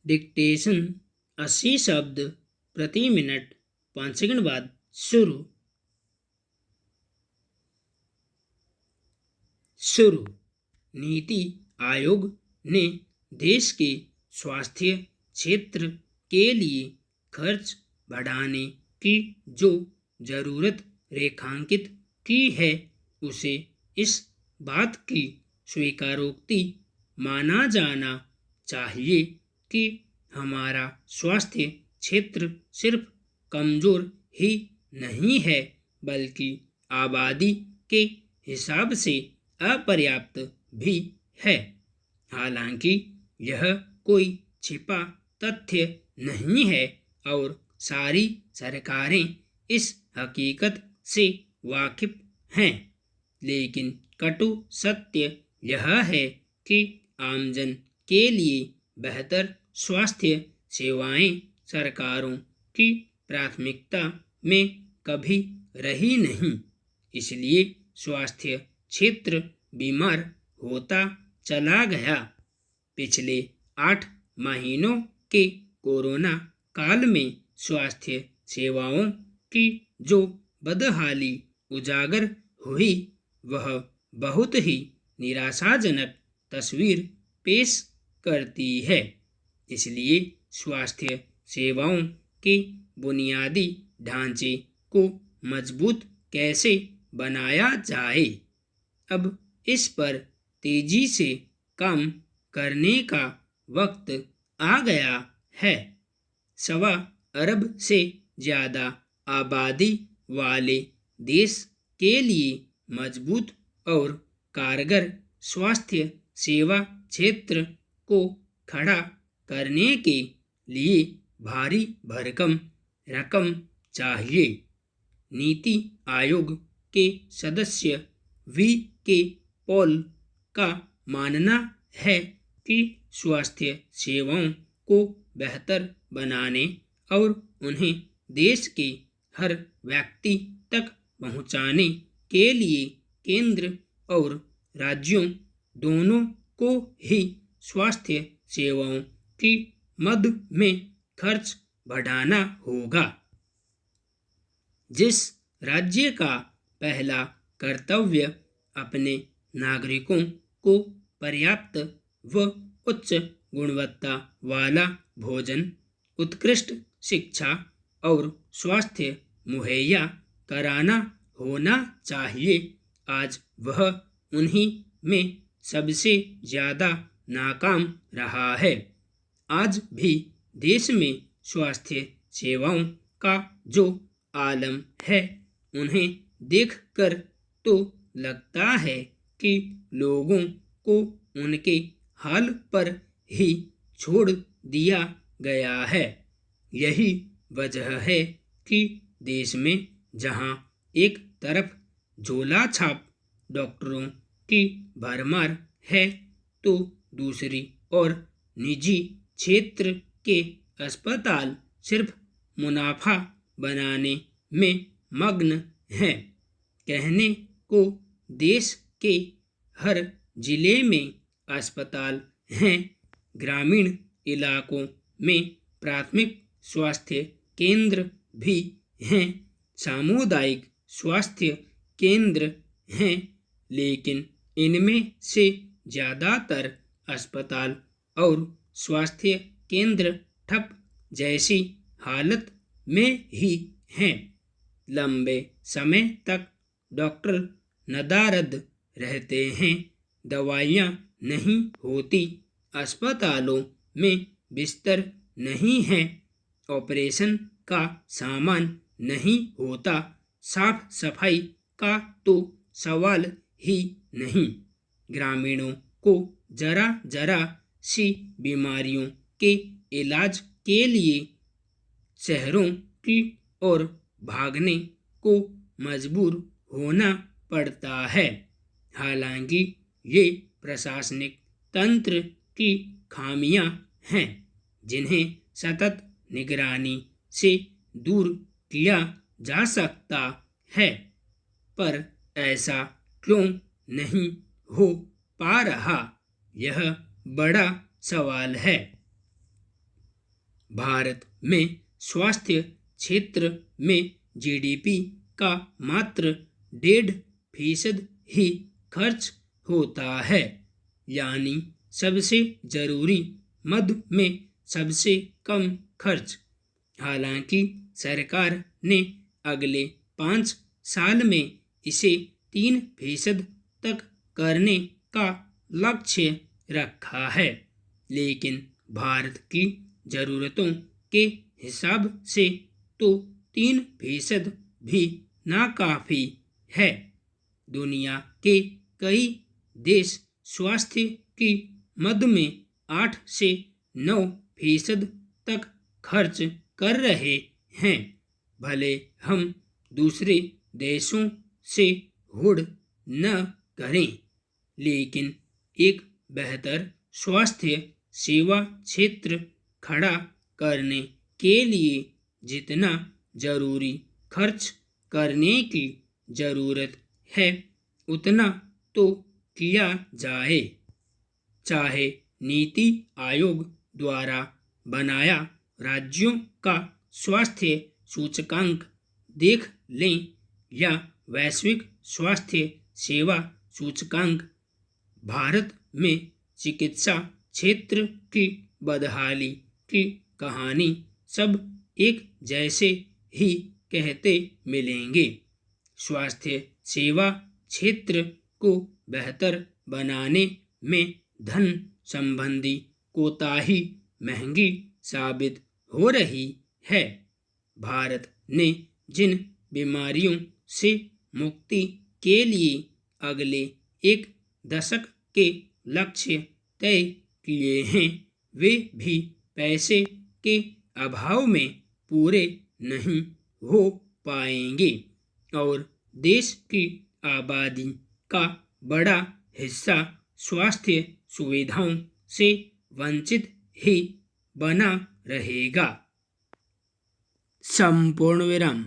Dictation 80 शब्द प्रति minute. 5 second बाद शुरू। नीति आयोग ने देश के स्वास्थ्य क्षेत्र के लिए खर्च बढ़ाने की जो जरूरत रेखांकित की है उसे इस बात की स्वीकारोक्ति माना जाना चाहिए कि हमारा स्वास्थ्य क्षेत्र सिर्फ कमजोर ही नहीं है बल्कि आबादी के हिसाब से अपर्याप्त भी है। हालांकि यह कोई छिपा तथ्य नहीं है और सारी सरकारें इस हकीकत से वाकिफ हैं, लेकिन कटु सत्य यह है कि आमजन के लिए बेहतर स्वास्थ्य सेवाएं सरकारों की प्राथमिकता में कभी रही नहीं। इसलिए स्वास्थ्य क्षेत्र बीमार होता चला गया। पिछले 8 महीनों के कोरोना काल में स्वास्थ्य सेवाओं की जो बदहाली उजागर हुई वह बहुत ही निराशाजनक तस्वीर पेश करती है। इसलिए स्वास्थ्य सेवाओं के बुनियादी ढांचे को मजबूत कैसे बनाया जाए, अब इस पर तेजी से काम करने का वक्त आ गया है। 1.25 अरब से ज़्यादा आबादी वाले देश के लिए मजबूत और कारगर स्वास्थ्य सेवा क्षेत्र को खड़ा करने के लिए भारी भरकम रकम चाहिए। नीति आयोग के सदस्य वी.के. पॉल का मानना है कि स्वास्थ्य सेवाओं को बेहतर बनाने और उन्हें देश के हर व्यक्ति तक पहुंचाने के लिए केंद्र और राज्यों दोनों को ही स्वास्थ्य सेवाओं की मद में खर्च बढ़ाना होगा। जिस राज्य का पहला कर्तव्य अपने नागरिकों को पर्याप्त व उच्च गुणवत्ता वाला भोजन, उत्कृष्ट शिक्षा और स्वास्थ्य मुहैया कराना होना चाहिए, आज वह उन्हीं में सबसे ज़्यादा नाकाम रहा है। आज भी देश में स्वास्थ्य सेवाओं का जो आलम है उन्हें देखकर तो लगता है कि लोगों को उनके हाल पर ही छोड़ दिया गया है। यही वजह है कि देश में जहां एक तरफ झोला छाप डॉक्टरों की भरमार है तो दूसरी ओर निजी क्षेत्र के अस्पताल सिर्फ मुनाफा बनाने में मग्न हैं। कहने को देश के हर जिले में अस्पताल हैं, ग्रामीण इलाकों में प्राथमिक स्वास्थ्य केंद्र भी हैं, सामुदायिक स्वास्थ्य केंद्र हैं, लेकिन इनमें से ज़्यादातर अस्पताल और स्वास्थ्य केंद्र ठप जैसी हालत में ही हैं। लंबे समय तक डॉक्टर नदारद रहते हैं, दवाइयाँ नहीं होती, अस्पतालों में बिस्तर नहीं हैं, ऑपरेशन का सामान नहीं होता, साफ सफाई का तो सवाल ही नहीं। ग्रामीणों को जरा जरा सी बीमारियों के इलाज के लिए शहरों की ओर भागने को मजबूर होना पड़ता है। हालांकि ये प्रशासनिक तंत्र की खामियां हैं जिन्हें सतत निगरानी से दूर किया जा सकता है, पर ऐसा क्यों नहीं हो पा रहा, यह बड़ा सवाल है। भारत में स्वास्थ्य क्षेत्र में जीडीपी का मात्र 1.5% ही खर्च होता है, यानी सबसे जरूरी मद में सबसे कम खर्च। हालांकि सरकार ने अगले 5 साल में इसे 3% तक करने का लक्ष्य रखा है, लेकिन भारत की ज़रूरतों के हिसाब से तो 3% भी नाकाफी है। दुनिया के कई देश स्वास्थ्य की मद में 8 से 9% तक खर्च कर रहे हैं। भले हम दूसरे देशों से हुड़ न करें, लेकिन एक बेहतर स्वास्थ्य सेवा क्षेत्र खड़ा करने के लिए जितना जरूरी खर्च करने की ज़रूरत है उतना तो किया जाए। चाहे नीति आयोग द्वारा बनाया राज्यों का स्वास्थ्य सूचकांक देख लें या वैश्विक स्वास्थ्य सेवा सूचकांक, भारत में चिकित्सा क्षेत्र की बदहाली की कहानी सब एक जैसे ही कहते मिलेंगे। स्वास्थ्य सेवा क्षेत्र को बेहतर बनाने में धन संबंधी कोताही महंगी साबित हो रही है। भारत ने जिन बीमारियों से मुक्ति के लिए अगले 1 दशक के लक्ष्य तय किए हैं, वे भी पैसे के अभाव में पूरे नहीं हो पाएंगे और देश की आबादी का बड़ा हिस्सा स्वास्थ्य सुविधाओं से वंचित ही बना रहेगा। संपूर्ण विराम।